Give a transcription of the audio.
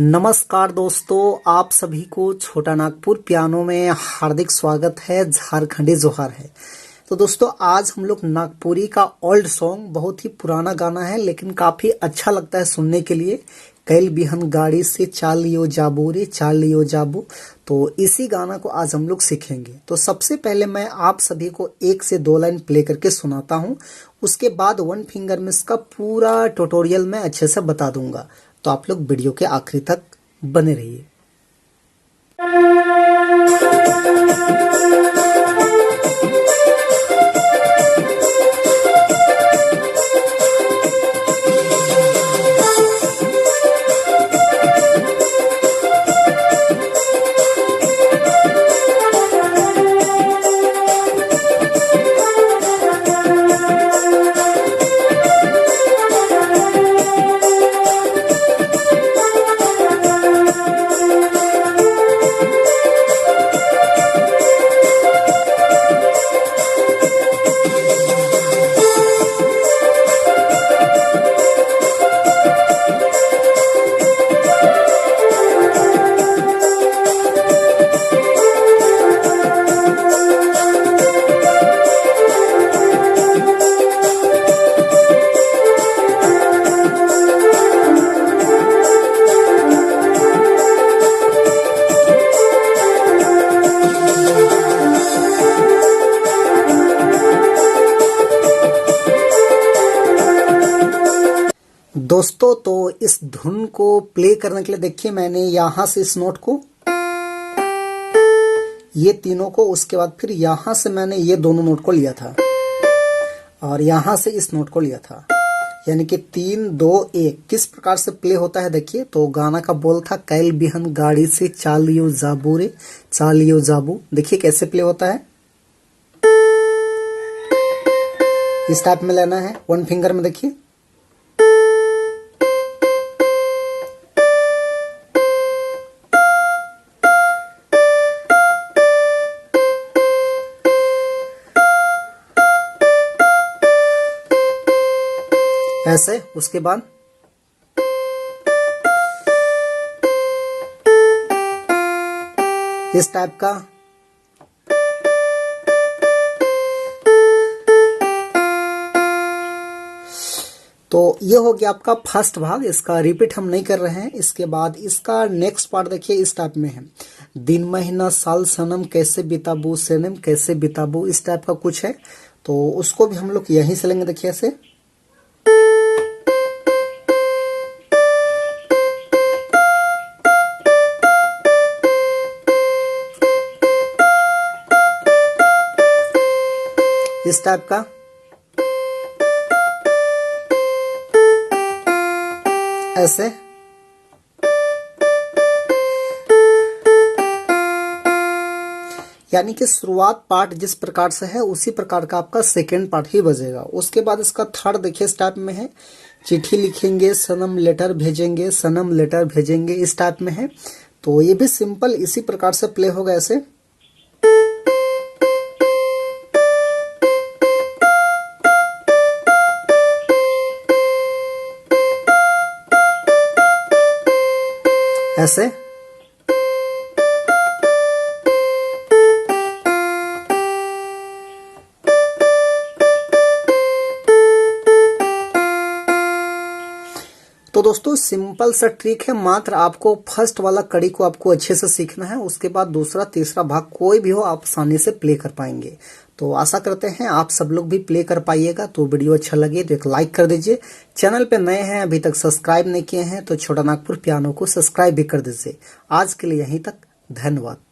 नमस्कार दोस्तों, आप सभी को छोटा नागपुर पियानो में हार्दिक स्वागत है। झारखंडी जोहार है। तो दोस्तों आज हम लोग नागपुरी का ओल्ड सॉन्ग, बहुत ही पुराना गाना है लेकिन काफी अच्छा लगता है सुनने के लिए। कैल बिहन गाड़ी से चाल लियो जाबू रे चाल लियो जाबू। तो इसी गाना को आज हम लोग सीखेंगे। तो सबसे पहले मैं आप सभी को 1 से 2 लाइन प्ले करके सुनाता हूँ। उसके बाद वन फिंगर में इसका पूरा ट्यूटोरियल मैं अच्छे से बता दूंगा। तो आप लोग वीडियो के आखिरी तक बने रहिए। दोस्तों तो इस धुन को प्ले करने के लिए देखिए, मैंने यहां से इस नोट को, ये तीनों को, उसके बाद फिर यहां से मैंने ये दोनों नोट को लिया था और यहां से इस नोट को लिया था, यानी कि 3 2 1 किस प्रकार से प्ले होता है देखिए। तो गाना का बोल था कैल बिहन गाड़ी से चालियो जाबू रे चालियो जाबू। देखिए कैसे प्ले होता है, इस टाइप में लेना है वन फिंगर में। देखिए ऐसे, उसके बाद इस टाइप का। तो ये हो गया आपका फर्स्ट भाग। इसका रिपीट हम नहीं कर रहे हैं। इसके बाद इसका नेक्स्ट पार्ट देखिए, इस टाइप में है। दिन महीना साल सनम कैसे बिताबू सनम कैसे बिताबू, इस टाइप का कुछ है। तो उसको भी हम लोग यहीं से लेंगे। देखिए ऐसे, इस टाइप का। ऐसे, यानी कि शुरुआत पार्ट जिस प्रकार से है उसी प्रकार का आपका सेकेंड पार्ट ही बजेगा। उसके बाद इसका थर्ड देखिए, इस टाइप में है। चिट्ठी लिखेंगे सनम लेटर भेजेंगे, सनम लेटर भेजेंगे, इस टाइप में है। तो ये भी सिंपल इसी प्रकार से प्ले होगा। ऐसे ऐसे, तो दोस्तों सिंपल सा ट्रिक है। मात्र आपको फर्स्ट वाला कड़ी को आपको अच्छे से सीखना है। उसके बाद दूसरा तीसरा भाग कोई भी हो आप आसानी से प्ले कर पाएंगे। तो आशा करते हैं आप सब लोग भी प्ले कर पाइएगा। तो वीडियो अच्छा लगे तो एक लाइक कर दीजिए। चैनल पे नए हैं, अभी तक सब्सक्राइब नहीं किए हैं तो छोटा नागपुर पियानो को सब्सक्राइब भी कर दीजिए। आज के लिए यहीं तक, धन्यवाद।